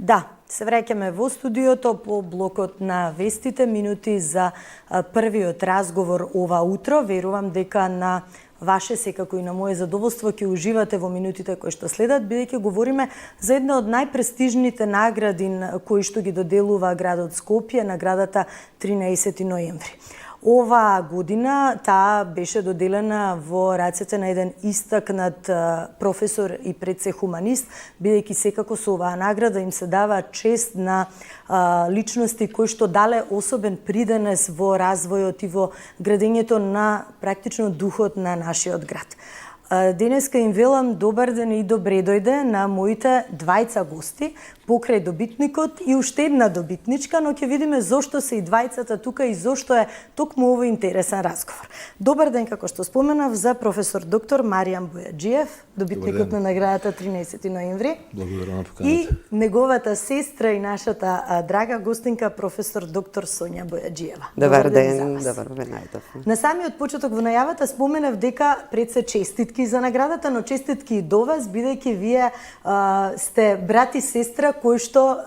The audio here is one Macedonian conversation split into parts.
Да, се враќаме во студиото по блокот на вестите, минути за првиот разговор ова утро. Верувам дека на ваше, секако и на мое задоволство, ќе уживате во минутите кои што следат, бидејќи говориме за една од најпрестижните награди кои што ги доделува градот Скопје, наградата 13 ноември. Ова година таа беше доделена во рацете на еден истакнат професор и пред се хуманист, бидејќи секако со оваа награда им се дава чест на личности кои што дале особен придонес во развојот и во градењето на практично духот на нашиот град. Денеска им велам добар ден и добре дојде на моите двајца гости, покрај добитникот и уште една добитничка, но ќе видиме зошто се и двајцата тука и зошто е токму овој интересен разговор. Добар ден, како што споменав, за професор доктор Маријан Бојаджиев, добитникот на наградата 13 ноември. Благодарам на поканата. И неговата сестра и нашата драга гостинка, професор доктор Сонја Бојаджиева. Добар ден, добар ден. На самиот почеток во најавата споменав дека пред се честитки за наградата, но честитки и до вас, бидејќи вие сте брат и сестра кои што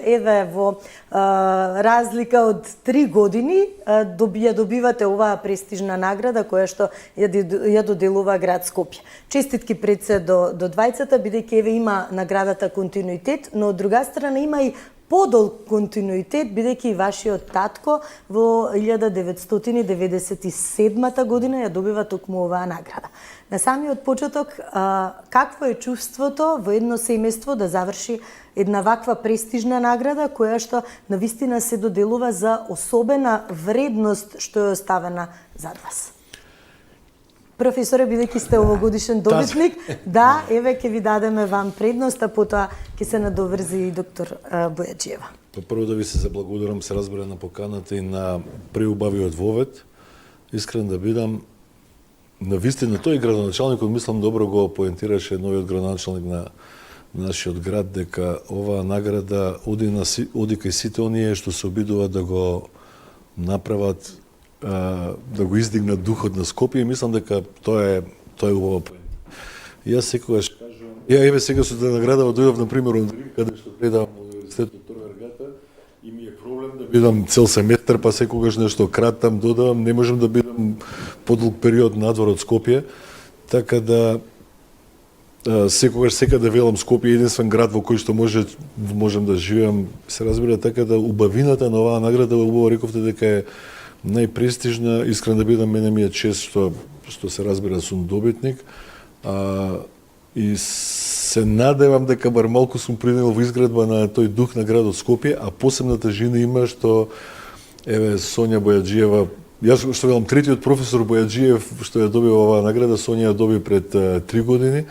еве во разлика од 3 години ја добивате оваа престижна награда која што ја доделува град Скопје. Честитки пред се до двајцата, бидејќи еве има наградата континуитет, но од друга страна има и подолг континуитет, бидејќи и вашиот татко во 1997 година ја добива токму оваа награда. На самиот почеток, какво е чувството во едно семејство да заврши една ваква престижна награда, која што навистина се доделува за особена вредност што е оставена зад вас? Професоре, бидејќи сте овогодишен добитник, да, еве ќе ви дадеме вам предност, а потоа ќе се надоврзи и доктор Бојаджиева. Прво да ви се заблагодарам, се разбира, на поканата и на преубавиот вовед. Искрен да бидам, навистина тој градоначалникот, мислам, добро го поентираше новиот градоначалник на нашиот град, дека оваа награда оди кај сите оние што се обидуваат да го направат, да го издигнат духот на Скопје, и мислам дека тоа е убаво. Јас секогаш кажувам, еве сега со таа награда дојдов на пример од Рим, каде што предавам во универзитетот Tor Vergata, и ми е проблем да бидам цел семестар, па секогаш нешто кратам, додавам, не можам да бидам подолг период надвор од Скопје, така да секогаш да велам Скопје е единствен град во кој што можам да живеам, се разбира, така да убавината на оваа награда, убаво рековте дека е најпрестижна. Искрен да бидам, мене ми е чест што се разбира сум добитник, и се надевам дека бар малку сум принел во изградба на тој дух на градот Скопје, а посебната жина има што еве Сонја Бојаджиева. Јас што велам, третиот професор Бојаджиев што ја добива оваа награда, Сонја ја доби пред 3 години,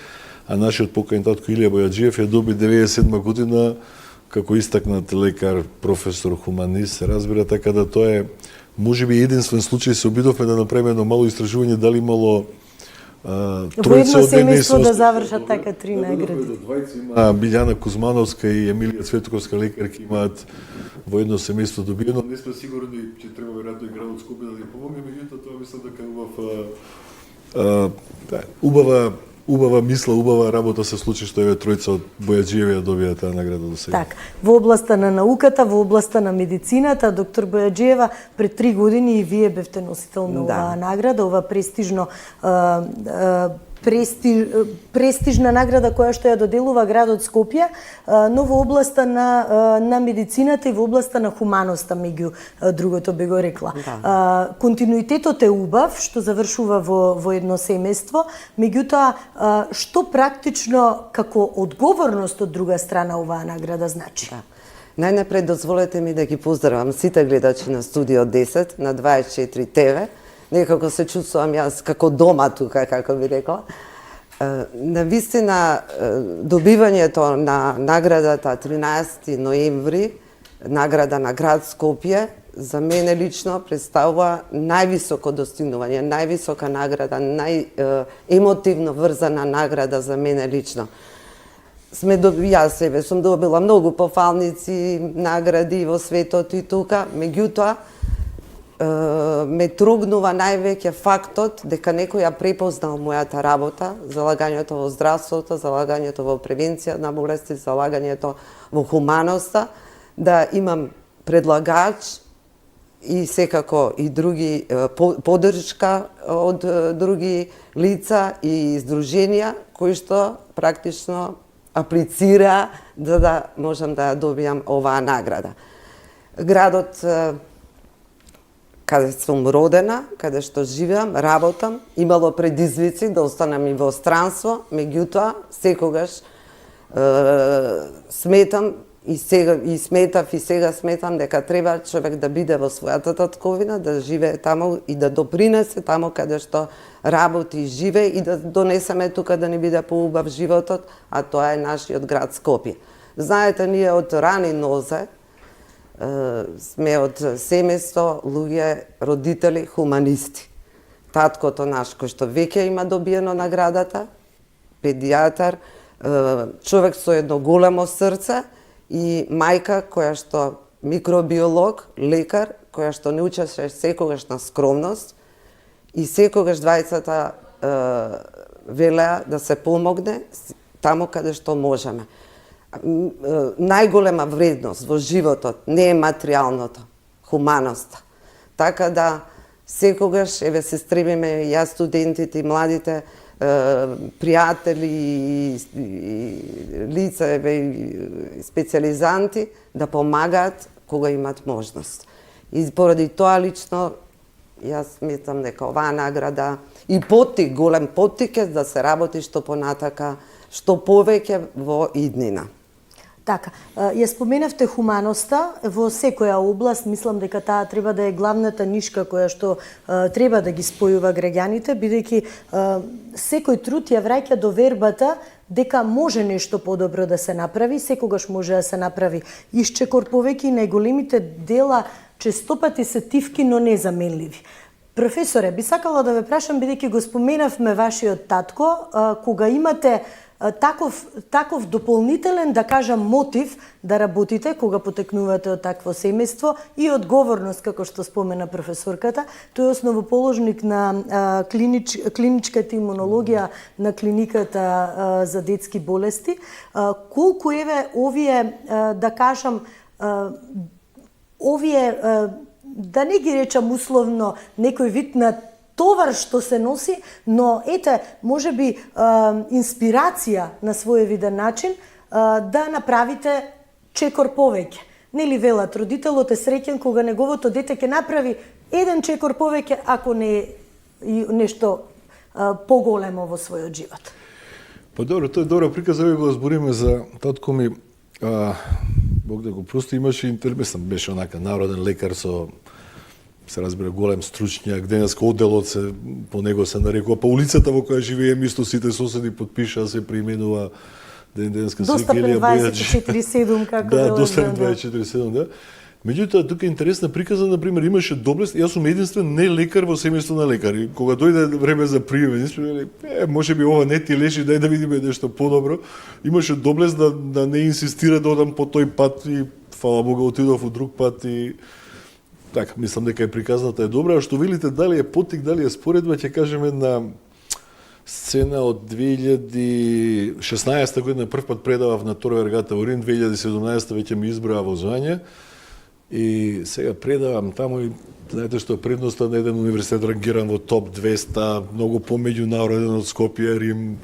а нашиот покојен татко Илија Бојаджиев ја доби 97 година како истакнат лекар, професор, хуманист, се разбира, така да тоа е можеби единствен случај. Се обидовме да направиме едно мало истражување дали имало тројца од семејство да завршат така 3 награди. Има Билјана Кузмановска и Емилија Цветковска лекарки имаат во едно семејство добиено. Не сме сигурни ќе треба веројатно и градот Скопје да ги помогне, меѓутоа тоа мислам дека убава мисла, убава работа се случи што еве тројца од Бојаджиеви ја добија таа награда до сега. Так, во областа на науката, во областа на медицината, доктор Бојаджиева, пред 3 години и вие бевте носител на оваа награда, ова престижна награда која што ја доделува градот Скопје, но во областа на медицината и во областа на хуманоста, меѓу другото би го рекла. Континуитетот е убав, што завршува во едно семејство, меѓутоа што практично како одговорност од друга страна оваа награда значи? Најнапред дозволете ми да ги поздравам сите гледачи на Студио 10, на 24 ТВ. Некако се чувствувам јас како дома тука, како би рекла. Навистина, добивањето на наградата 13 ноември, награда на град Скопје, за мене лично представува највисоко достигнување, највисока награда, најемотивно врзана награда за мене лично. Јас себе сум добила многу пофалници, награди во светот и тука, меѓутоа, ме трогнува највеќе фактот дека некој ја препознал мојата работа, залагањето во здравството, залагањето во превенција на болести, залагањето во хуманоста, да имам предлагач и секако и други поддршка од други лица и издруженија кои што практично аплицира за да можам да ја добијам оваа награда. Градот каде сум родена, каде што живеам, работам, имало предизвици да останам и во странство, меѓутоа секогаш сметам и сметав и сега сметам дека треба човек да биде во својата татковина, да живее таму и да допринесе таму каде што работи и живее и да донесеме тука да ни биде поубав животот, а тоа е нашиот град Скопје. Знаете, ние од рани нозе сме од семејство луѓе, родители, хуманисти. Таткото наш, кој што веќе има добиено наградата, педијатар, човек со едно големо срце и мајка која што микробиолог, лекар, која што не учеше секогаш на скромност и секогаш двајцата велеа да се помогне таму каде што можеме. Најголема вредност во животот не е материјалното, хуманоста. Така да секогаш еве се стремиме јас, студентите и младите пријатели и лица еве и специјализанти да помагаат кога имат можност. И поради тоа лично јас сметам дека оваа награда и поттик, голем поттик е да се работи што понатака, што повеќе во иднина. Така, ја споменавте хуманоста во секоја област, мислам дека таа треба да е главната нишка која што треба да ги спојува граѓаните, бидејќи секој труд ја враќа до вербата дека може нешто подобро да се направи, секогаш може да се направи исчекор повеќе и најголемите дела честопати се тивки, но незаменливи. Професоре, би сакала да ве прашам, бидејќи го споменавме вашиот татко, кога имате таков дополнителен, да кажам, мотив да работите кога потекнувате од такво семејство и одговорност, како што спомена професорката. Тој е основоположник на клиничката имунологија на клиниката за детски болести. Колку еве овие, да кажам, овие, да не ги речам условно, некој вид на товар што се носи, но ете, може би инспирација на своевиден начин да направите чекор повеќе. Нели велат, родителот е среќен кога неговото дете ќе направи еден чекор повеќе, ако не е нешто поголемо во својот живот. Па добро, тоа е добра приказа, го збориме за татко ми, Бог да го прости, имаше интересен, беше онака народен лекар со, се разбира, голем стручњак, денеска одделот се по него се нарекува, па улицата во која живееме исто сите соседи подпиша, се применува денеска Достапен 24/7 како да, достапен 24/7, да. Меѓутоа, тука е интересна приказа, например, имаше доблест, јас сум единствен не лекар во семејство на лекари. Кога дојде време за приеме, може би ова не ти лежи, дај да видиме нешто подобро. Имаше доблест да не инсистира да одам по тој пат и фала Бога отидов во друг пат и така, мислам дека е приказната е добра, а што велите дали е поттик, дали е споредба, ќе кажеме на сцена од 2016 година прв пат предавав на Торвергата во Рим, 2017 веќе ми избраа во звање и сега предавам таму и знаете што предноста на еден универзитет рангиран во топ 200, многу помеѓународен од Скопје, Рим,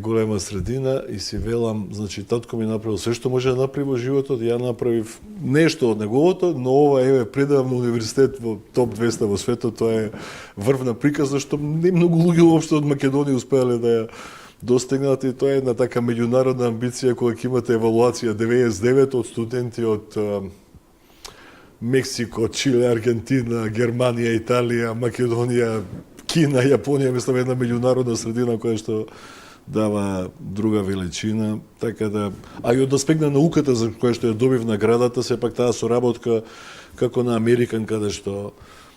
голема средина и си велам, значи татко ми направил се што може да направи во животот, ја направив нешто од неговото, но ова еве предавам на универзитет во топ 200 во светот, тоа е врвна приказа што не многу луѓе воопшто од Македонија успеале да ја достигнат и тоа е една така меѓународна амбиција кога ќе имате евалуација 99 од студенти од Мексико, Чиле, Аргентина, Германија, Италија, Македонија, Кина, Јапонија, мислам една меѓународна средина која што дава друга величина, така да, а и од аспект на науката за која што ја добив наградата, сепак таа соработка како на Американ, каде што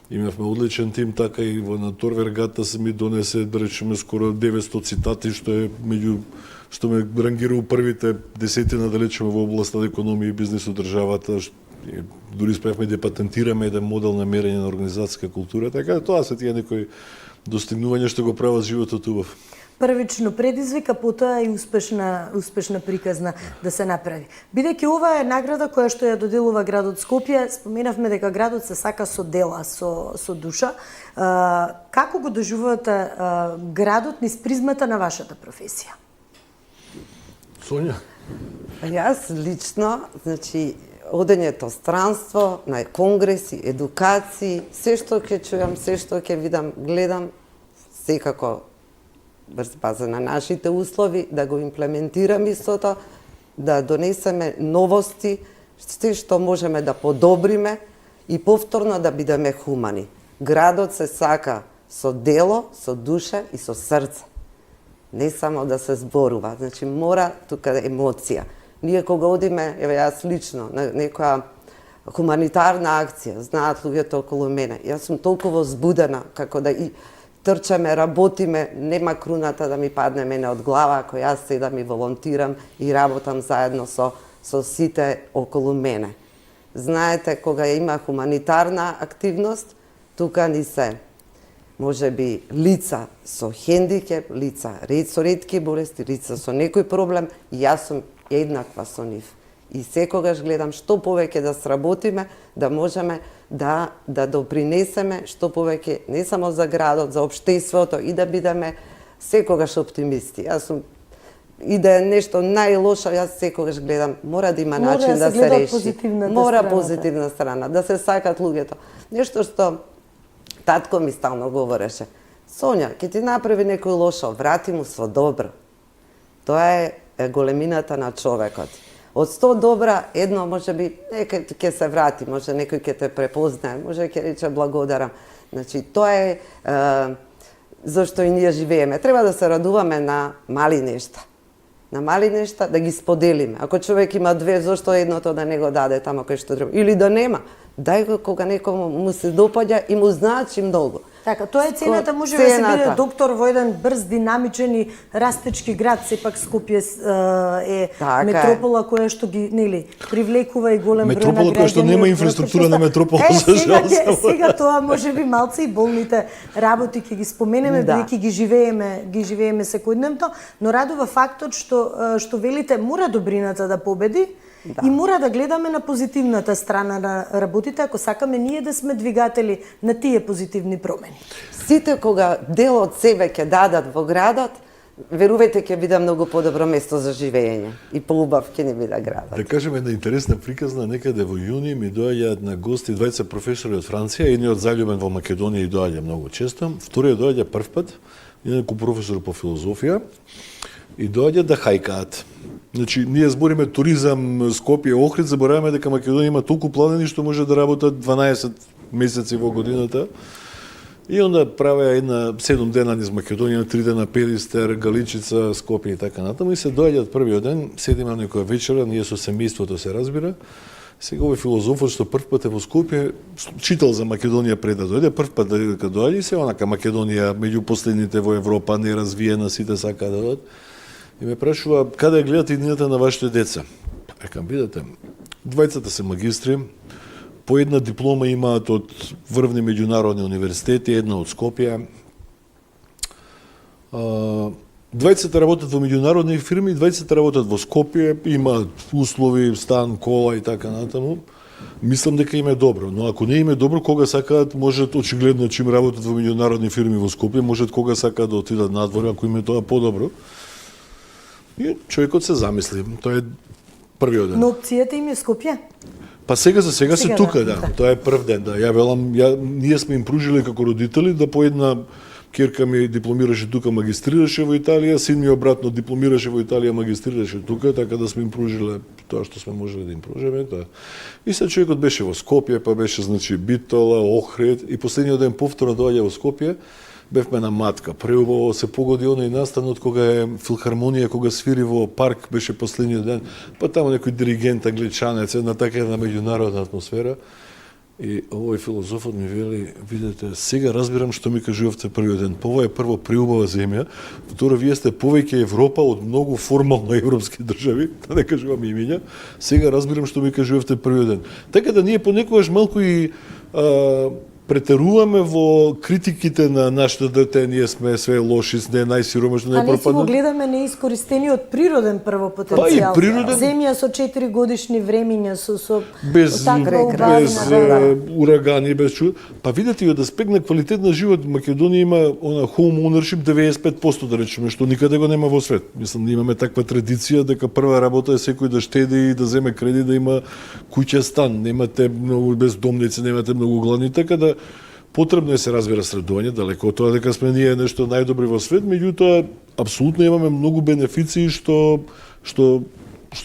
имавме одличен тим, така и во на Торвергата се ми донесе, да речеме, скоро 900 цитати, што е меѓу што ме рангира у првите десетина, да речеме, во областа на економија и бизнис од државата, Дури успеавме да патентираме еден модел на мерење на организацијска култура, така тоа се тие некои достигнувања што го прават животот убав. Првично предизвика, потоа и успешна приказна да се направи. Бидејќи ова е награда која што ја доделува градот Скопје, споменавме дека градот се сака со дела, со душа. Како го доживувате градот низ призмата на вашата професија? Сонја? Јас лично, значи, одењето странство, на конгреси, едукации, се што ќе чујам, се што ќе видам, гледам, секако врз база на нашите услови, да го имплементирам истото, да донесеме новости, се што можеме да подобриме и повторно да бидеме хумани. Градот се сака со дело, со душа и со срце. Не само да се зборува, значи мора тука емоција. Ние кога одиме, еве јас лично, на некоја хуманитарна акција, знаат луѓето околу мене, јас сум толку возбудена како да и трчаме, работиме, нема круната да ми падне мене од глава, ако јас седам и волонтирам и работам заедно со сите околу мене. Знаете, кога има хуманитарна активност, тука ни се може би лица со хендикеп, лица со ретки болести, лица со некој проблем, и јас сум еднаква со нив. И секогаш гледам што повеќе да сработиме, да можеме да допринесеме што повеќе не само за градот, за општеството, и да бидеме секогаш оптимисти. Јас сум и да е нешто најлошо, јас секогаш гледам, мора да има начин да се реши. Мора позитивна страна, да се сакат луѓето. Нешто што татко ми стално говореше. Сонја, ќе ти направи некој лошо, врати му со добро. Тоа е големината на човекот. Од 100 добра, едно може би некој ќе се врати, може некој ќе те препознае, може ќе рече благодарам. Значи, тоа е зашто и ние живееме. Треба да се радуваме на мали нешта. На мали нешта да ги споделиме. Ако човек има две, зашто едното да не го даде тамо кај што треба? Или да нема. Дај го кога некому му се допаѓа и му значи многу. Така, тоа е цената, може да се биде доктор во еден брз, динамичен и растечки град, сепак Скопје е метропола која што ги, нели, привлекува и голем број на граѓани. Метропола која што нема инфраструктура на метропола, за жал. Сега тоа може би малце и болните работи ќе ги споменеме, бидејќи ги живееме секојдневно, но радува фактот што велите мора добрината да победи. Да. И мора да гледаме на позитивната страна на работите, ако сакаме ние да сме двигатели на тие позитивни промени. Сите кога дел од себе ќе дадат во градот, верувајте ќе биде многу подобро место за живење и поубав ќе ни биде градот. Да кажеме една интересна приказна, некаде во јуни ми доаѓаат на гости двајца професори од Франција, едниот заљубен во Македонија и доаѓа многу често, вториот доаѓа прв пат, еден професор по филозофија, и доаѓа да хајкаат. Значи, ние збориме туризам, Скопје, Охрид, забораваме дека Македонија има толку планини што може да работат 12 месеци во годината. И онда правеа една 7 дена низ Македонија, 3 дена Педистер, Галичица, Скопје и така натаму. И се доаѓаат првиот ден, седиме на некоја вечера, ние со семејството се разбира. Сега овој филозофот што прв пат е во Скопје, читал за Македонија пред да дојде, прв пат дека доаѓа и се онака Македонија меѓу последните во Европа, неразвиена, сите сакаат да дојдат. И ме прашува, каде гледате иднината на вашите деца? Рекам, видете, двајцата се магистри, по една диплома имаат од врвни меѓународни универзитети, една од Скопје. Двајцата работат во меѓународни фирми, двајцата работат во Скопје, имаат услови, стан, кола и така натаму. Мислам дека им е добро, но ако не им е добро, кога сакаат, можат очигледно чим работат во меѓународни фирми во Скопје, можат кога сакаат да отидат надвор, ако им е тоа подобро. И човекот се замисли. Тоа е првиот ден. Но опцијата им е Скопје? Па сега за сега се тука, да. Тоа е прв ден, да. Ја велам, ние сме им пружили како родители да по една ќерка ми дипломираше тука, магистрираше во Италија, син ми обратно дипломираше во Италија, магистрираше тука, така да сме им пружиле тоа што сме можеле да им пружиме, тоа. И се човекот беше во Скопје, па беше значи Битола, Охрид и последниот ден повторно доаѓа во Скопје. Бевме на матка. Преубаво се погоди оној настанот кога е филхармонија, кога свири во парк, беше последниот ден. Па таму некој диригент, англичанец, една така една меѓународна атмосфера. И овој филозофот ми вели, видете, сега разбирам што ми кажувавте првиот ден. Ова е прво преубава земја, второ вие сте повеќе Европа од многу формално европски држави, да не кажувам имиња. Сега разбирам што ми кажувавте првиот ден. Така да ние понекогаш малку и претеруваме во критиките на нашето дете, ние сме све лоши, не најсиромашно, не пропадна. А не си го пропадна. гледаме неискористениот природен прво потенцијал. Па и природен. Земја со 4 годишни времиња, со без убавина. урагани, без чуд. Па видете, да спегна квалитет на живот, Македонија има она home ownership 95%, да речеме, што никаде го нема во свет. Мислам, имаме таква традиција дека прва работа е секој да штеди и да земе кредит, да има куќа, стан. Немате многу бездомници, немате многу гладни, така да потребно е се разбира средување, далеко од тоа дека сме ние нешто најдобри во свет, меѓутоа апсолутно имаме многу бенефиции што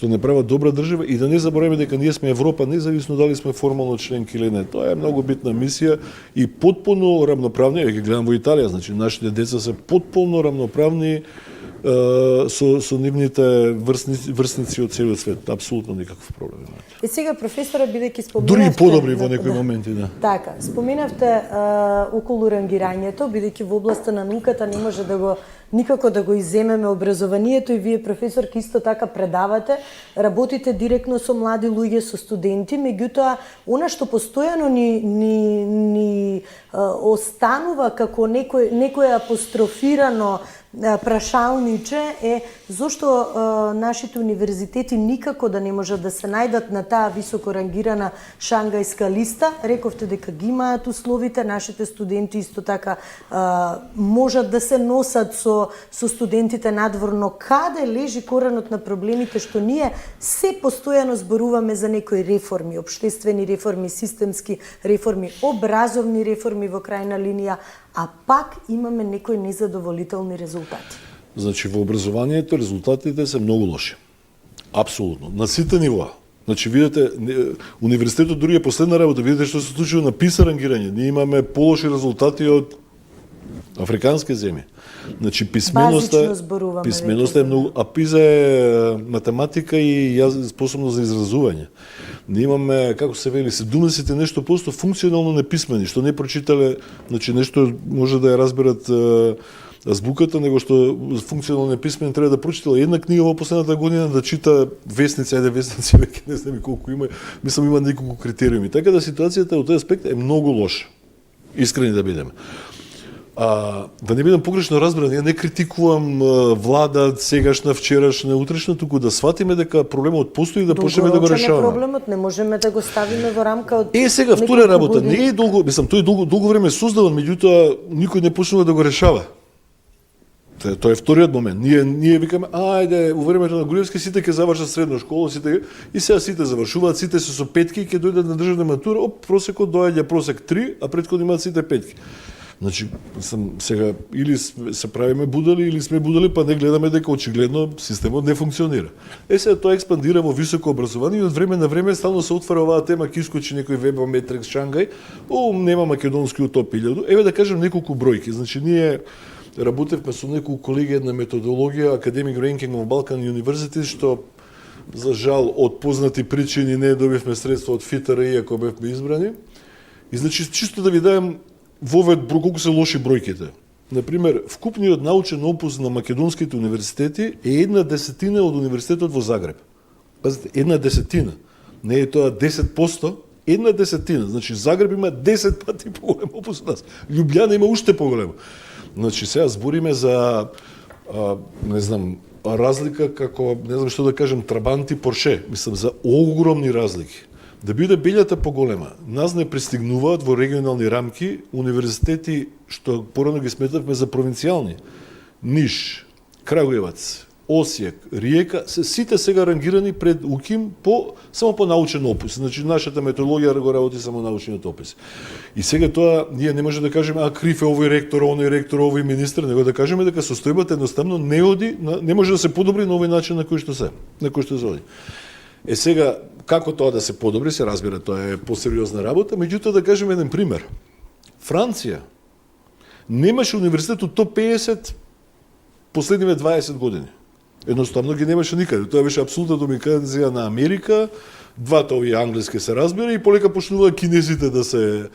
не прават добра држава и да не забораваме дека ние сме Европа, независно дали сме формално членки или не. Тоа е многу битна мисија и потполно рамноправни, ја ги гледам во Италија, значи нашите деца се потполно рамноправни со нивните врсници од целиот свет. Апсолутно никаков проблем немате. И сега, професора, бидејќи споменавте... Дури и подобри во некои моменти, да. Така, споменавте околу рангирањето, бидејќи во областа на науката не може никако да го иземеме образованието и вие, професорки, исто така предавате, работите директно со млади луѓе, со студенти, меѓутоа, она што постојано ни останува како некој апострофирано прашалниче е зошто нашите универзитети никако да не можат да се најдат на таа високо рангирана шангајска листа. Рековте дека ги имаат условите, нашите студенти исто така можат да се носат со студентите надворно. Каде лежи коренот на проблемите што ние се постојано зборуваме за некои реформи, општествени реформи, системски реформи, образовни реформи во крајна линија, а пак имаме некои незадоволителни резултати. Значи, во образованието резултатите се многу лоши. Апсолутно. На сите нивоа. Значи, видите, универзитетот дури е последна работа. Видите што се случува на PISA рангирање. Ние имаме полоши резултати од африкански земји. Значи, писменоста е многу... А PISA е математика и способност за изразување. Ние имаме, како се вели, 70 нешто просто функционално неписмени, што не прочитале, значи нешто може да ја разберат азбуката, него што функционално неписмени треба да прочитала една книга во последната година, да чита весници, веќе не знам колку има, мислам има неколку критериуми. Така да ситуацијата од тој аспект е многу лоша. Искрени да бидеме. Да не бидам погрешно разбран, ја не критикувам влада сегашна, вчерашна, утрешна, туку да сватиме дека проблемот постои и да почнеме да го решаваме. Проблемот не можеме да го ставиме во рамка од сега втора работа, не е долго, мислам, тој долго време создаван, меѓутоа никој не почнува да го решава. Тоа е вториот момент. Ние викаме, ајде, во времето на Груевски сите ќе завршат средна школа, сите и сега сите завршуваат, сите се со петки, ќе дојдат на државна матура, просекот доаѓа просек 3, а претходно имаат сите петки. Значи, сега или се правиме будали, или сме будали, па не гледаме дека очигледно системот не функционира. Сега тоа експандира во високо образование и од време на време стално се отвара оваа тема, ки искочи некој Веба Метрикс Шангај, нема македонски утоп 1000. Еве да кажем неколку бројки. Значи, ние работевме со неколку колеги на методологија, Academic Ranking of Balkan University, што за жал од познати причини не добивме средства од ФИТР, иако бевме избрани. И значи, чисто да ви дадам вовед колку се лоши бројките. Например, вкупниот научен опус на македонските универзитети е 1/10 од универзитетот во Загреб. Пазите, 1/10. Не е тоа 10%, 1/10. Значи, Загреб има 10 пати поголем опус од нас. Љубљана има уште поголемо. Значи, сега збориме за, не знам, разлика како, не знам што да кажем, Трабанти, Порше. Мислам, за огромни разлики. Да биде белјата поголема, нас не пристигнуваат во регионални рамки универзитети што порано ги сметавме за провинцијални. Ниш, Крагуевац, Осијак, Риека, сите сега рангирани пред УКИМ само по научен опус. Значи, нашата методологија го работи само научниот опис. И сега тоа, ние не може да кажеме, крив е овој ректор, оној ректор, овој министр, него да кажеме дека состојбата едноставно не може да се подобри на овој начин на кој што се оди. Сега, како тоа да се подобри, се разбира, тоа е посериозна работа, меѓутоа да кажеме еден пример. Франција немаше универзитет од топ 50 последниве 20 години. Едноставно ги немаше никаде. Тоа беше апсолутна доминација на Америка, двата овие англиски се разбира и полека почнуваат кинезите да се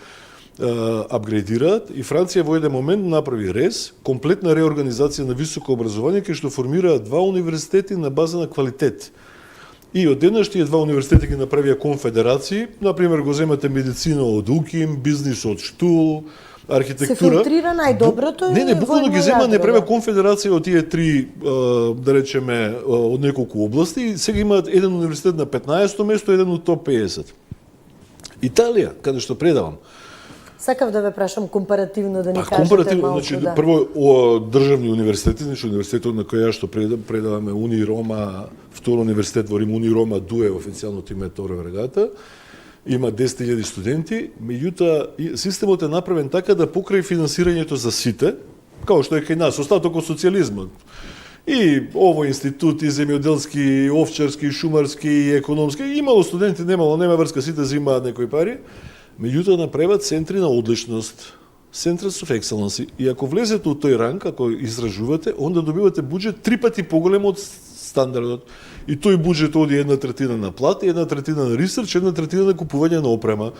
апгрейдираат и Франција во еден момент направи рез, комплетна реорганизација на високо образование кај што формираат два универзитети на база на квалитет. И одеднаш тие два универзитети ги направија конфедерации, например го земате медицина од УКИМ, бизнис од Штул, архитектура. Се филтрира најдоброто и Не, буквално ги зема, не правиа да. конфедерација од тие три, да речеме, од неколку области и сега имаат еден универзитет на 15-то место, еден од топ 50. Италија, каде што предавам, Сакав да ве прашам компаративно да ни кажете компаративно, малку, значи, да. прво државни универзитети, значи универзитетот на кој што предаваме Уни Рома, втор универзитет во Рим, Уни Рома Дуе, официјалното име Торе Вергата, има 10.000 студенти, меѓутоа системот е направен така да покрај финансирањето за сите, како што е кај нас, остаток од социјализмот. И овој институт, и земјоделски, и овчарски, и шумарски, и економски, имало студенти, нема врска, сите земаат некои пари, меѓутоа направат центри на одличност, Centers of Excellence. И ако влезете у тој ранг, ако изражувате, онда добивате буџет 3 пати поголем од стандардот. И тој буџет оди 1/3 на плати, 1/3 на ресерч, 1/3 на купување на опрема.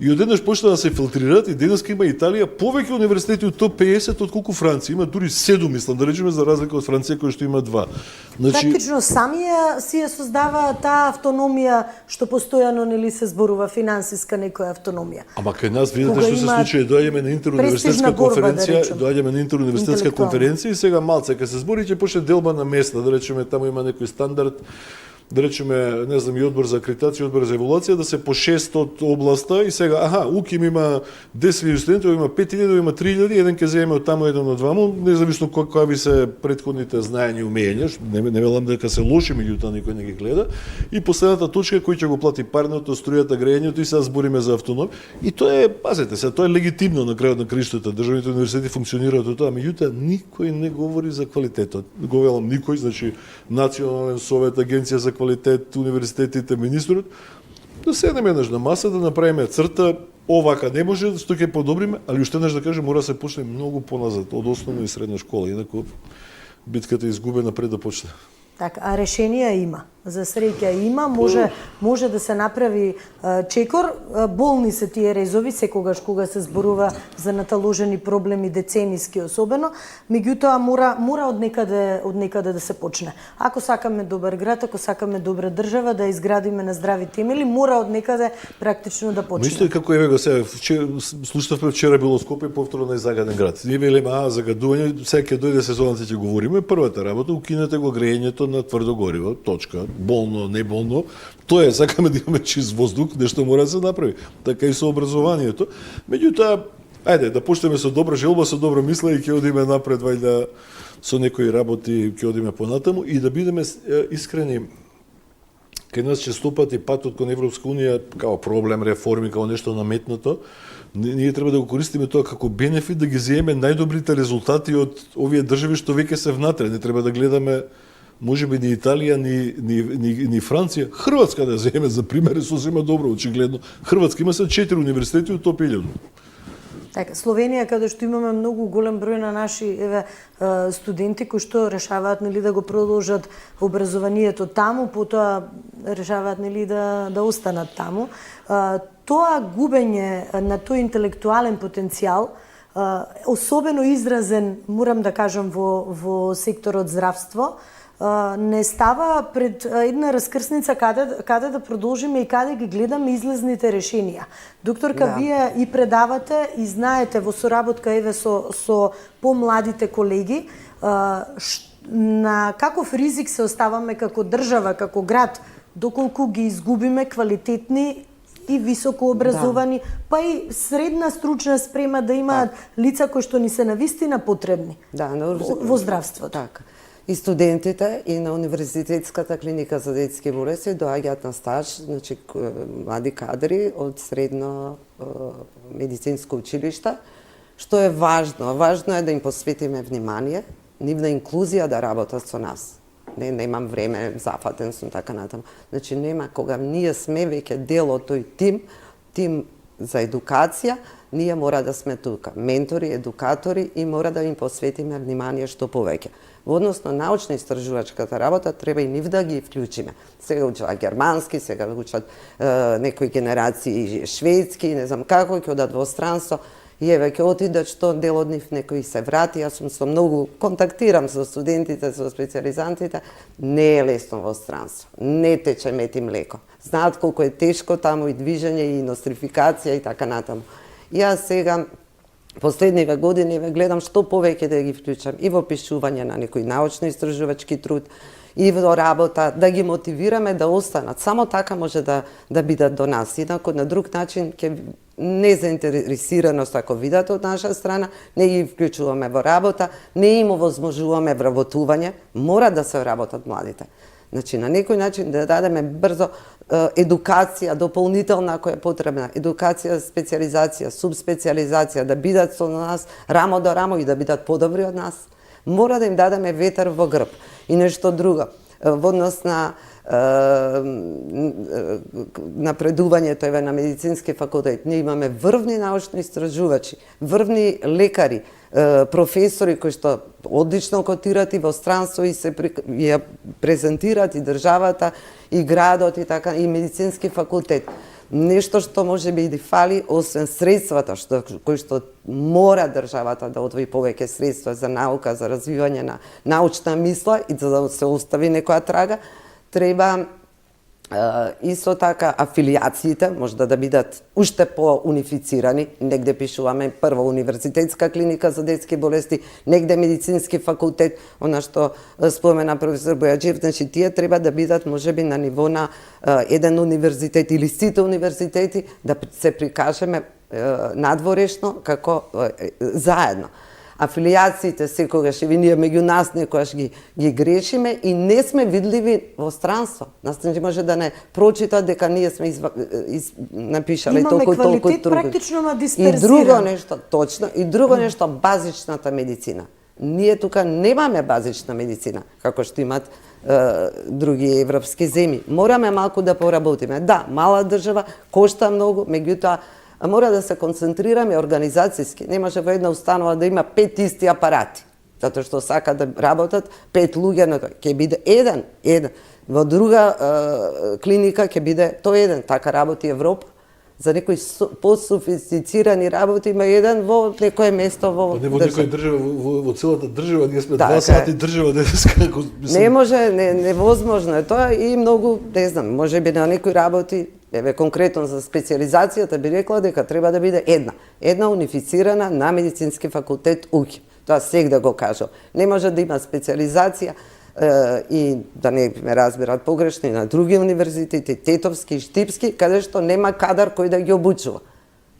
И одеднаш почна да се филтрираат и денеска има Италија повеќе универзитети од топ 50 отколку Франција. Има дури 7, мислам, да речеме, за разлика од Франција која што има 2. Значи, Практично самија си ја создава таа автономија што постојано нели се зборува финансиска некоја автономија. Ама кај нас видите Кога што се има случи, доаѓаме на интеруниверзитетска престижна борба, да конференција, речем. доаѓаме на интеруниверзитетска Интелектуална. конференција и сега малце кога се збори ќе почне делба на места, да речеме таму има некој стандард, да речеме, не знам, и одбор за акредитација, одбор за еволуација, да се по 6 од областа и сега, УКИМ има 10.000 студенти, има 5.000, има 3.000, еден ќе земе од таму, еден од ваму, независно кои ви се претходните знаења и умења, не велам дека се лоши, меѓутоа никој не ги гледа, и последната точка кој ќе го плати парното, струјата, грејењето и сега збориме за автоном. И тоа е, пазете се, тоа е легитимно на крајот на криштата, државните универзитети функционираат од тоа, меѓутоа никој не говори за квалитетот. Го велам никој, значи Национален совет, Агенција за квалитет, универзитетите, министрот, да седнеме еднаш на маса, да направиме црта, овака не може, што ќе подобриме, али уште еднаш да кажем, мора да се почне многу поназад, од основна и средна школа, инаку битката е изгубена пред да почне. Така, а решенија има. За среќа има, може да се направи чекор. Болни се тие резови секогаш кога се зборува за наталожени проблеми децениски особено, меѓутоа мора од некаде да се почне. Ако сакаме добар град, ако сакаме добра држава да изградиме на здрави темели, мора од некаде практично да почне. Исто како еве го сега, слушнавме вчера било Скопје, повторно најзагаден град. Ние велиме загадување, сега ќе дојде сезоната ќе говориме, првата работа укинете го грејењето на тврдо гориво, точка. Болно, не болно, тоа е, сакаме да имаме чист воздух, нешто мора да се направи. Така и со образованието. Меѓутоа, ајде, да почнеме со добра желба, со добро мисла и ќе одиме напред, вајда со некои работи ќе одиме понатаму и да бидеме искрени. Кај нас честопати патот кон Европска унија као проблем, реформи, као нешто наметнато, ние треба да го користиме тоа како бенефит да ги земеме најдобрите резултати од овие држави што веќе се внатре. Не треба да гледаме можеби ни Италија, ни Франција, Хрватска да земе за пример, сосема добро, очигледно. Хрватска има се 4 универзитети од топ 1000. Така, Словенија, каде што имаме многу голем број на наши студенти кои што решаваат нели да го продолжат образованието таму, потоа решаваат нели да останат таму. Тоа губење на тој интелектуален потенцијал, особено изразен, морам да кажам, во секторот здравство, не става пред една раскрсница каде да продолжиме и каде ги гледаме излезните решенија. Докторка, вие и предавате и знаете во соработка еве со помладите колеги на каков ризик се оставаме како држава, како град, доколку ги изгубиме квалитетни и високо образовани, па и средна стручна спрема да имаат лица кои што ни се навистина потребни во здравството. Така. И студентите и на Универзитетската клиника за детски болести доаѓаат на стаж, значи млади кадри од средно медицинско училиште, што е важно. Важно е да им посветиме внимание, нивна инклузија да работат со нас. Немам време, зафатен сум, така натаму. Значи нема, кога ние сме веќе дел од тој тим за едукација, ние мора да сме тука, ментори, едукатори и мора да им посветиме внимание што повеќе. Во однос на научно-истражувачката работа треба и нив да ги вклучиме. Сега учат германски, сега учат некои генерации шведски, не знам како, ќе одат во странство. И еве ќе отидат што дел од нив некои се врати, јас сум со многу контактирам со студентите, со специализантите, не е лесно во странство. Не тече мед и млеко. Знаат колку е тешко таму и движење и нострификација и така натаму. Јас сега последниве години гледам што повеќе да ги вклучам и во пишување на некој научно-истражувачки труд, и во работа, да ги мотивираме да останат. Само така може да бидат до нас. Инаку на друг начин ќе незаинтересираност ако видат од наша страна, не ги вклучуваме во работа, не им овозможуваме вработување, мора да се вработат младите. Значи, на некој начин да дадеме брзо едукација дополнителна која е потребна, едукација, специализација, субспециализација, да бидат со нас рамо до рамо и да бидат подобри од нас. Мора да им дадеме ветер во грб. И нешто друго, во однос на напредувањето на медицински факултет. Ние имаме врвни научни истражувачи, врвни лекари, професори кои што одлично котират и во странство и се ја презентират и државата и градот и така и медицински факултет. Нешто што може би и фали, освен средствата кои што мора државата да одвои повеќе средства за наука, за развивање на научна мисла и за да се остави некоја трага, треба исто така афилиациите може да бидат уште по-унифицирани. Негде пишуваме прво универзитетска клиника за детски болести, негде медицински факултет, она што спомена професор Бојаджиев, значи тие треба да бидат можеби на ниво на еден универзитет или сите универзитети, да се прикажеме надворешно како заедно. Афилиациите секогаш и ние меѓу нас некогаш ги грешиме и не сме видливи во странство. Нас не може да не прочитат дека ние сме напишале толку труд. Практично на дисперзиран. И друго нешто, точно, и друго нешто, базичната медицина. Ние тука немаме базична медицина, како што имат други европски земји. Мораме малку да поработиме. Да, мала држава, кошта многу, меѓутоа мора да се концентрираме организацијски. Не може во една установа да има 5 исти апарати, затоа што сака да работат 5 луѓе на тоа. Ќе биде еден. Во друга клиника ќе биде тој еден. Така работи Европа. За некои пософистицирани работи има еден во некое место во не во некоја држава, во целата држава, ние сме 2 сати држава денеска. Не може, невозможно е тоа и многу, не знам, можеби на некои работи, еве конкретно за специализацијата би рекла дека треба да биде една унифицирана на медицински факултет УКИ. Тоа сегде го кажам. Не може да има специализација и да не ме разберат погрешно и на други универзитети, тетовски и штипски, каде што нема кадар кој да ги обучува.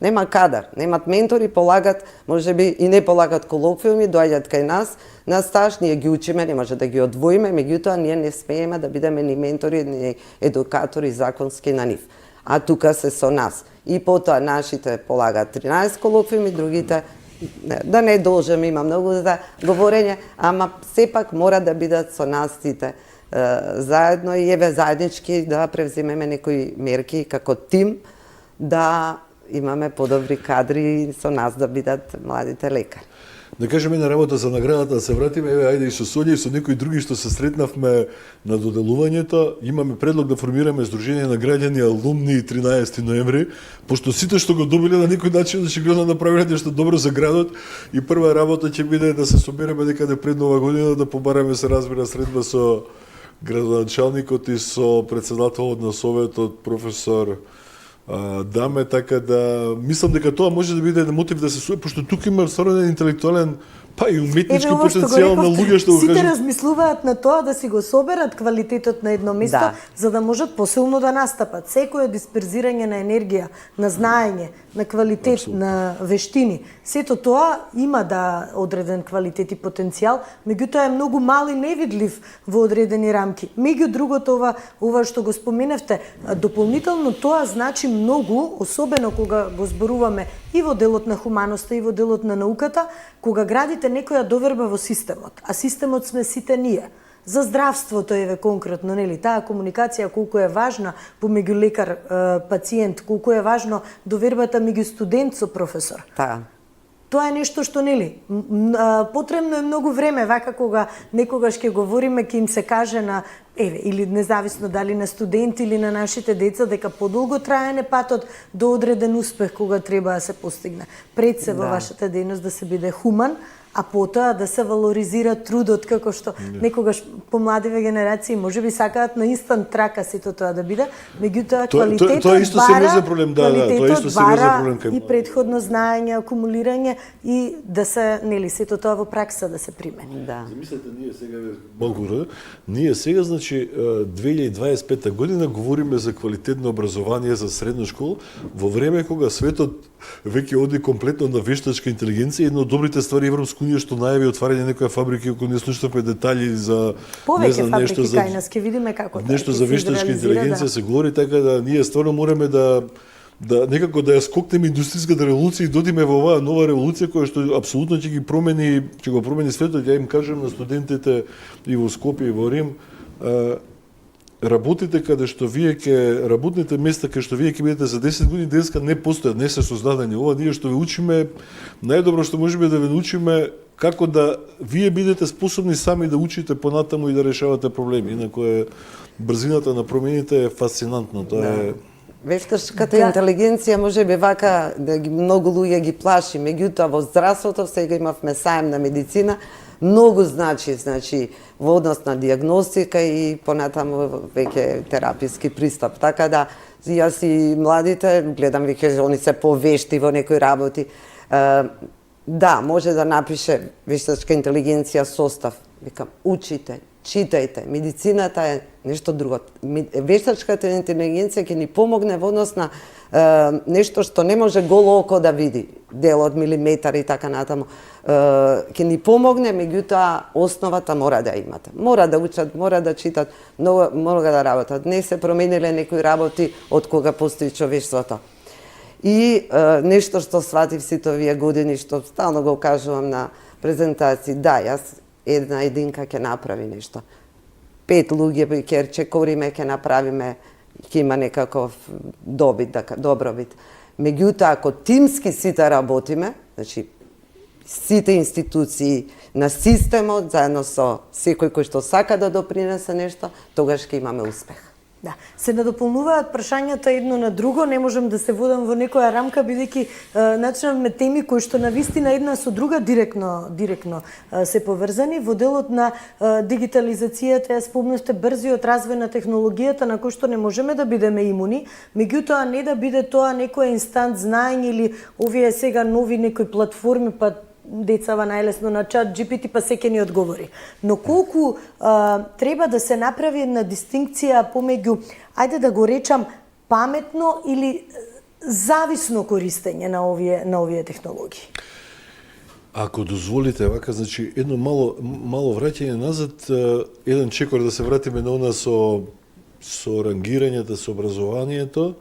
Нема кадар, немат ментори, полагат, можеби и не полагат колоквиуми, доаѓаат кај нас на стаж, ние ги учиме, не може да ги одвоиме, меѓутоа ние не смееме да бидеме ни ментори, ни едукатори законски на нив. А тука се со нас. И потоа нашите полагаат 13 колоквиуми, другите да не должам, има многу за говорење, ама сепак мора да бидат со нас сите заедно и еве заеднички да превземеме некои мерки како тим, да имаме подобри кадри со нас да бидат младите лекари. Да кажеме на работа за наградата, да се вратиме, еве, ајде и со Сонја и со некои други што се сретнавме на доделувањето. Имаме предлог да формираме Сдружение на граѓани алумни 13 ноември, пошто сите што го добиле на некој начин очигледно направиле нешто добро за градот и прва работа ќе биде да се собереме некаде пред Нова година, да побараме се разбира средба со градоначалникот и со председателот на советот професор Даме, така да мислам дека тоа може да биде мотив да се суе, пошто тука има стварно интелектуален, па и уметнички потенцијал на луѓе што го кажат. Сите размислуваат на тоа да си го соберат квалитетот на едно место, за да можат посилно да настапат. Секој дисперзирање на енергија, на знаење, на квалитет, на вештини, сето тоа има да одреден квалитет и потенцијал, меѓутоа е многу мал и невидлив во одредени рамки. Меѓу другото ова што го споменавте, дополнително тоа значи многу, особено кога го зборуваме и во делот на хуманоста и во делот на науката, кога градите некоја доверба во системот, а системот сме сите ние. за здравството еве конкретно, нели, таа комуникација колку е важна помеѓу лекар пациент, колку е важно довербата меѓу студент со професор. Тоа е нешто што, нели, потребно е многу време, вака кога некогаш ќе говориме, ќе им се каже на, еве, или независно дали на студенти или на нашите деца, дека подолго траене патот до одреден успех кога треба да се постигне. Пред се во вашата дејност да се биде хуман, а потоа да се валоризира трудот, како што некогаш помладиве генерации можеби сакаат на инстант трака сето тоа да биде, меѓутоа квалитетот тоа исто сериозен проблем, тоа исто сериозен проблем и претходно знаење, акумулирање и да се, нели, сето тоа во пракса да се примени. Замислете, ние сега значи 2025 година говориме за квалитетно образование за средна школа во време кога светот веќе оди комплетно на вештачка интелигенција. Една од добрите ствари Европска унија што најави отварање некоја фабрики, ако не слушнавме детали за повеќе фабрики кај нас, ќе видиме како нешто за вештачка интелигенција се говори, така да ние стварно мораме да некако да ја скокнеме индустријската револуција и додиме во оваа нова револуција која што апсолутно ќе го промени светот. Ја им кажам на студентите и во Скопје и во Рим, работите каде што вие ќе работните места каде што вие ќе бидете за 10 години денеска не постојат, не се создадени. Ова ние што ве учиме, најдобро што можеме да ве научиме како да вие бидете способни сами да учите понатаму и да решавате проблеми. Инаку брзината на промените е фасцинантно. Тоа е Вештачката интелигенција можеби вака да многу луѓе ги плаши, меѓутоа во здравството сега имавме саем на медицина, многу значи во однос на диагностика и понатаму веќе тераписки пристап. Така да јас и младите гледам веќе они се повешти во некои работи. Да, може да напише вештачка интелигенција состав. Викам, учите, читајте. Медицината е нешто друго. Вештачката интелигенција ќе ни помогне во однос на нешто што не може голо око да види, дел од милиметар и така натаму. Ќе ни помогне, меѓутоа основата мора да имате. Мора да учат, мора да читат, мора да работат. Не се промениле некои работи од кога постои човештвото. И нешто што сватив сите овие години, што стално го кажувам на презентации, да, јас една единка ќе направи нешто. 5 луѓе ќе чекориме, ќе направиме, ќе има некаков добробит. Меѓутоа, ако тимски сите работиме, значи сите институции на системот, заедно со секој кој што сака да допринесе нешто, тогаш ќе имаме успех. Да, се надополнуваат прашањата едно на друго, не можам да се водам во некоја рамка, бидејќи начинавме теми кои што навистина една со друга директно се поврзани. Во делот на дигитализацијата, ја спомнавте брзиот развој на технологијата на кој што не можеме да бидеме имуни, меѓутоа не да биде тоа некој инстант знаење или овие сега нови некои платформи, па децава најлесно на чат GPT, па секој ни одговори. Но колку треба да се направи една дистинкција помеѓу, ајде да го речам, паметно или зависно користење на овие технологии? Ако дозволите, вака, значи, едно мало враќање назад, еден чекор да се вратиме на она со рангирањето, со образованието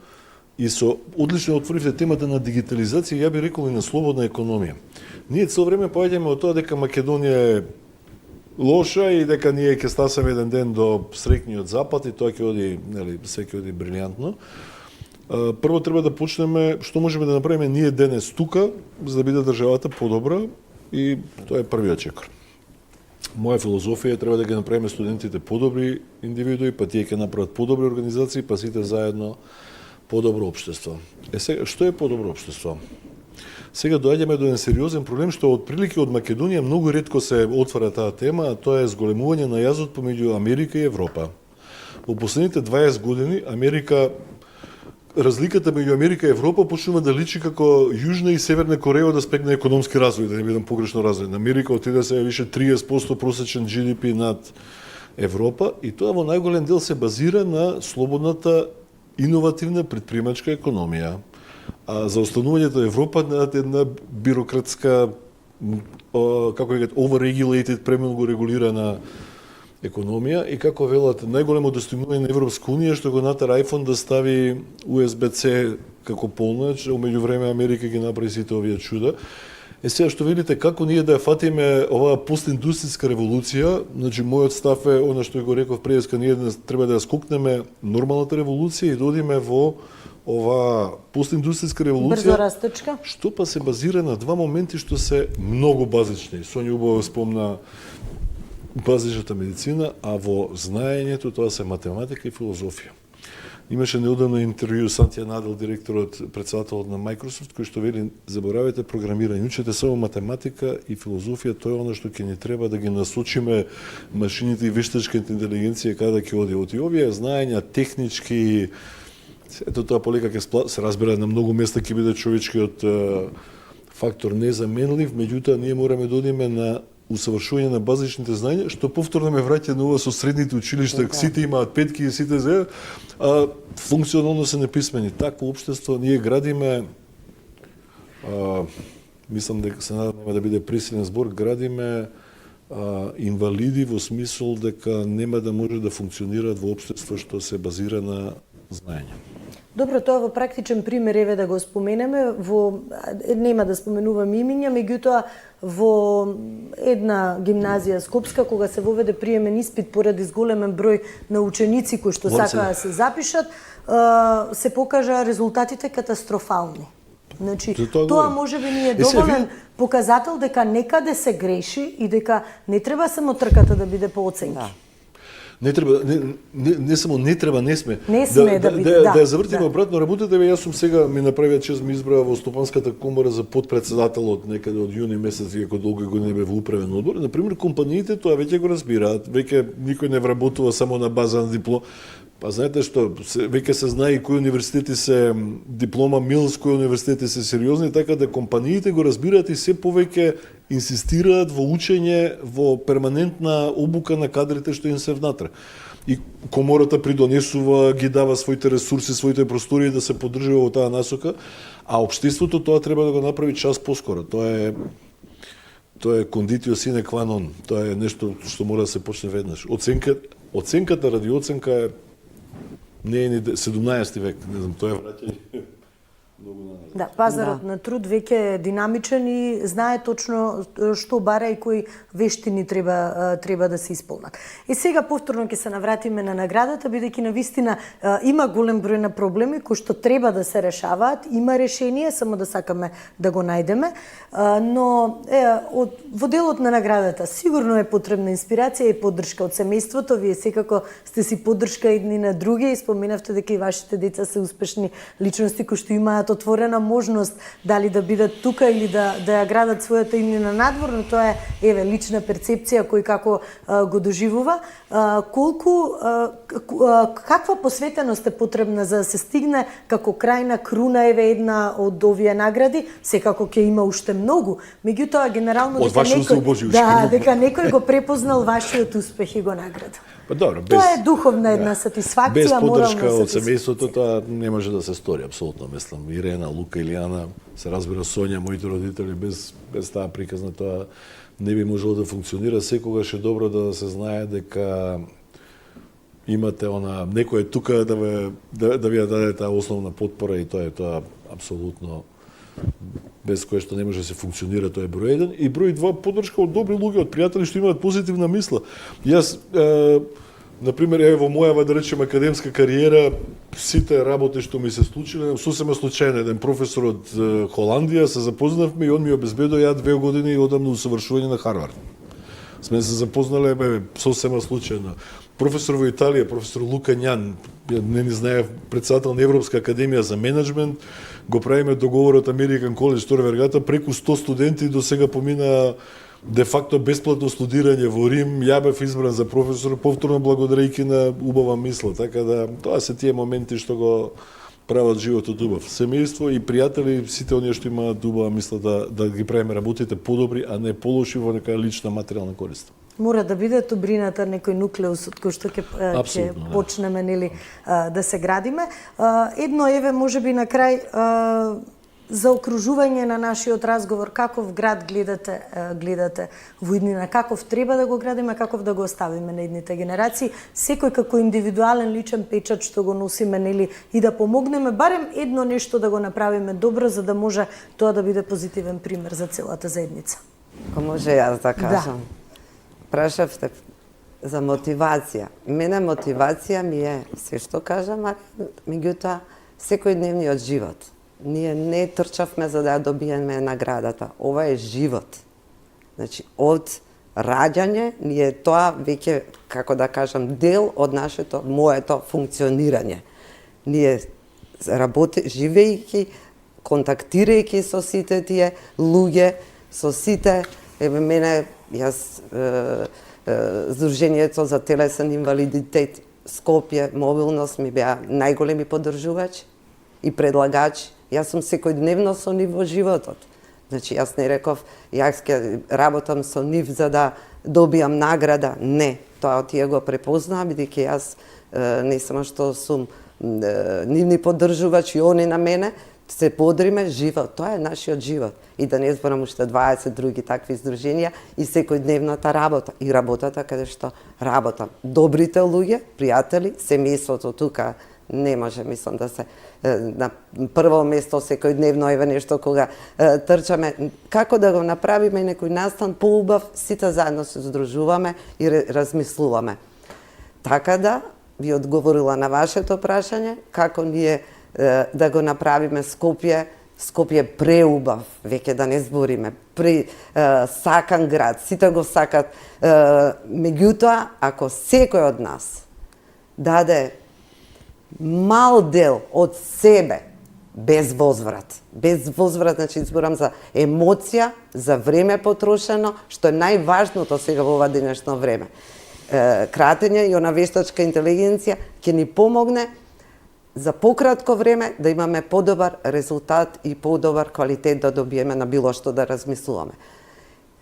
и со одлично отворивте темата на дигитализација, ја би рекол и на слободна економија. Ние цело време поаѓаме од тоа дека Македонија е лоша и дека ние ќе стасаме еден ден до среќниот запад и тоа ќе оди, нели, се ќе оди брилјантно. Прво треба да почнеме што можеме да направиме ние денес тука за да биде државата подобра и тоа е првиот чекор. Моја филозофија е треба да ги направиме студентите подобри индивидуи, па тие ќе направат подобри организации, па сите заедно подобро општество. Сега, што е подобро општество? Сега доаѓаме до еден сериозен проблем што отприлики од Македонија многу ретко се отвара таа тема, а тоа е зголемување на јазот помеѓу Америка и Европа. Во последните 20 години разликата меѓу Америка и Европа почнува да личи како Јужна и Северна Кореја од аспект на економски развој, да не бидам погрешно развој. Америка отиде се више 30% просечен GDP над Европа и тоа во најголем дел се базира на слободната иновативна предприемачка економија. А за останувањето Европа на една бирократска, како ќе overregulated, премногу регулирана економија и како велат најголемо достигнување на Европска унија што го натера iPhone да стави USB-C како полноч, а меѓу време Америка ги направи сите овие чуда. Сега што видите како ние да ја фатиме оваа постиндустријска револуција, значи мојот став е она што го реков преска, ние треба да ја скокнеме нормалната револуција и да одиме во оваа постиндустријска револуција. Брзо растечка. Што па се базира на два моменти што се многу базични. Соња убаво спомна базичната медицина, а во знаењето тоа се математика и филозофија. Имаше неодамно интервју Сантија Надел, директорот, председателот на Microsoft, кој што вели, заборавете програмирање, учете само математика и филозофија, тоа е она што ќе ни треба да ги насочиме машините и вештачката интелигенција каде ќе оди. Оти овие знаења технички, ето тоа полека ќе се разбира на многу места ќе биде човечкиот фактор незаменлив, меѓутоа ние мораме да одиме на усавршување на базичните знаења, што повторно ме враќа на ова со средните училишта, сите имаат петки и сите зе, а функционално се неписмени. Такво општество ние градиме, мислам дека се надам нема да биде пресилен збор, градиме инвалиди во смисол дека нема да може да функционираат во општество што се базира на знаење. Добро, тоа во практичен пример еве да го споменеме, нема да споменувам имиња, меѓутоа во една гимназија скопска кога се воведе приемен испит поради зголемен број на ученици кои што сакаа да се запишат, се покажа резултатите катастрофални. Значи, тоа можеби не е доволен показател дека некаде се греши и дека не треба само трката да биде по оценки. Не треба, не само не треба, не сме. Не сме да ја завртиме обратно работите, јас сум сега ми направија чест ми избраа во Стопанската комора за подпредседател од некаде од јуни месец, иако долго години бе во управен одбор. Например, компаниите тоа веќе го разбираат, веќе никој не вработува само на база на диплом. Па знаете што, веќе се знае кои универзитети се диплома Милс, кои универзитети се сериозни, така да компаниите го разбираат и се повеќе инсистираат во учење, во перманентна обука на кадрите што им се внатре. И комората придонесува, ги дава своите ресурси, своите простории да се поддржува во таа насока, а општеството тоа треба да го направи час поскоро. Тоа е кондитио сине qua non. Тоа е нешто што мора да се почне веднаш. Оценката ради оценка е не е ни 17 век, не знам, тоа е враќање многу назад. Да, пазарот на труд веќе е динамичен и знае точно што бара и кои вештини треба да се исполнат. И сега повторно ќе се навратиме на наградата, бидејќи навистина има голем број на проблеми кои што треба да се решаваат, има решение, само да сакаме да го најдеме, но во делот на наградата сигурно е потребна инспирација и поддршка од семејството. Вие секако сте си поддршка едни на други и споменавте дека и вашите деца се успешни личности кои што имаат отворена можност дали да бидат тука или да ја градат својата иднина надвор, но тоа е лична перцепција кој како го доживува. Каква посветеност е потребна за да се стигне како крајна круна една од овие награди? Секако ќе има уште многу, меѓутоа генерално дека некој го препознал вашиот успех и го наградил. Па добро, тоа е духовна една сатисфакција, морална поддршка од семејството, тоа не може да се стори апсолутно, мислам. Ирена, Лука, Илијана, се разбира Сонја, моите родители, без таа приказна тоа не би можело да функционира. Секогаш е добро да се знае дека имате некој тука да ви ја даде таа основна потпора и тоа е апсолутно без кое што не може да се функционира, тоа е број 1. И број 2, поддршка од добри луѓе, од пријатели што имаат позитивна мисла. Јас, например, во мојава, да речем, академска кариера, сите работи што ми се случиле, сосема случајно, еден професор од Холандија, се запознавме и он ми обезбедува ја 2 години и одам на усавршување на Харвард. Сме се запознале, сосема случајно. Професор во Италија, професор Лука Њан, не ни знае, председател на Европска академија за менеджмент, го правиме договор од American College Tor Vergata, преку 100 студенти до сега помина де факто бесплатно студирање во Рим. Ја бев избран за професор, повторно благодарејќи на убава мисла, така да тоа се тие моменти што го прават животот убав. Семејство и пријатели, сите оние што имаат убава мисла да ги правиме работите подобри, а не полоши во нека лична материјална корист. Мора да биде добрината некој нуклеус од кој што ќе почнеме да се градиме. Едно можеби на крај заокружување на нашиот разговор, каков град гледате во иднина, каков треба да го градиме, каков да го оставиме на идните генерации, секој како индивидуален личен печат што го носиме, нели, и да помогнеме барем едно нешто да го направиме добро, за да може тоа да биде позитивен пример за целата заедница. Ако може јас да кажам. Прашавте за мотивација. Мене мотивација ми е се што кажа Марија, меѓутоа секојдневниот живот. Ние не трчавме за да ја добиеме наградата. Ова е живот. Значи, од раѓање, ние тоа веќе, како да кажам, дел од моето функционирање. Ние живејќи, контактирајќи со сите тие луѓе, со сите, мене, јас, Сдруженијето за телесен инвалидитет Скопје, мобилност ми беа најголеми поддржувачи и предлагачи. Јас сум секојдневно со нив во животот. Значи, јас не реков, јас ќе работам со нив за да добијам награда. Не, тоа тие го препознаа, бидејќи јас не само што сум нивни поддржувачи и они на мене, се подриме живот. Тоа е нашиот живот. И да не зборам уште 20 други такви издруженија и секојдневната работа. И работата каде што работам. Добрите луѓе, пријатели, семејството тука не може, мислам да се на прво место секојдневно еве нешто кога трчаме. Како да го направиме некој настан поубав, сите заедно се здружуваме и размислуваме. Така да ви одговорила на вашето прашање, како ние да го направиме Скопје преубав, веќе да не збориме, сакан град, сите го сакат. Меѓутоа, ако секој од нас даде мал дел од себе, без возврат, значи зборам за емоција, за време потрошено, што е најважното сега во ова денешно време. Кратење и она вештачка интелигенција ќе ни помогне за пократко време да имаме подобар резултат и подобар квалитет да добиеме на било што да размислуваме.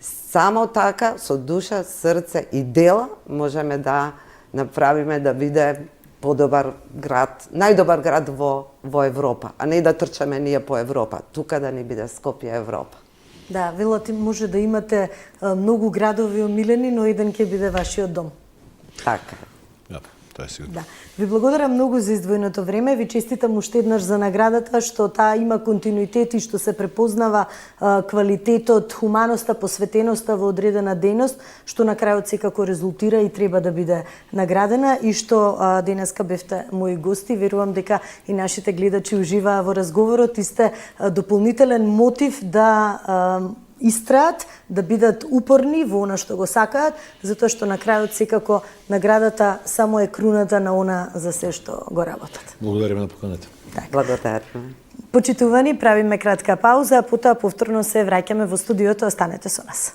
Само така, со душа, срце и дела, можеме да направиме да биде подобар град, најдобар град во Европа, а не да трчаме ние по Европа, тука да ни биде Скопје Европа. Да, велате може да имате многу градови омилени, но еден ќе биде вашиот дом. Така. Да, тоа е сигурно. Да. Ви благодарам многу за издвоеното време, ви честитам уште еднаш за наградата, што таа има континуитет и што се препознава квалитетот, хуманоста, посветеноста во одредена дејност, што на крајот секако резултира и треба да биде наградена и што денеска бевте мои гости. Верувам дека и нашите гледачи уживаа во разговорот и сте дополнителен мотив да истраат, да бидат упорни во она што го сакаат, затоа што на крајот секако наградата само е круната на она за се што го работат. Благодариме на поканата. Благодариме. Почитувани, правиме кратка пауза, а потоа повторно се враќаме во студиото, останете со нас.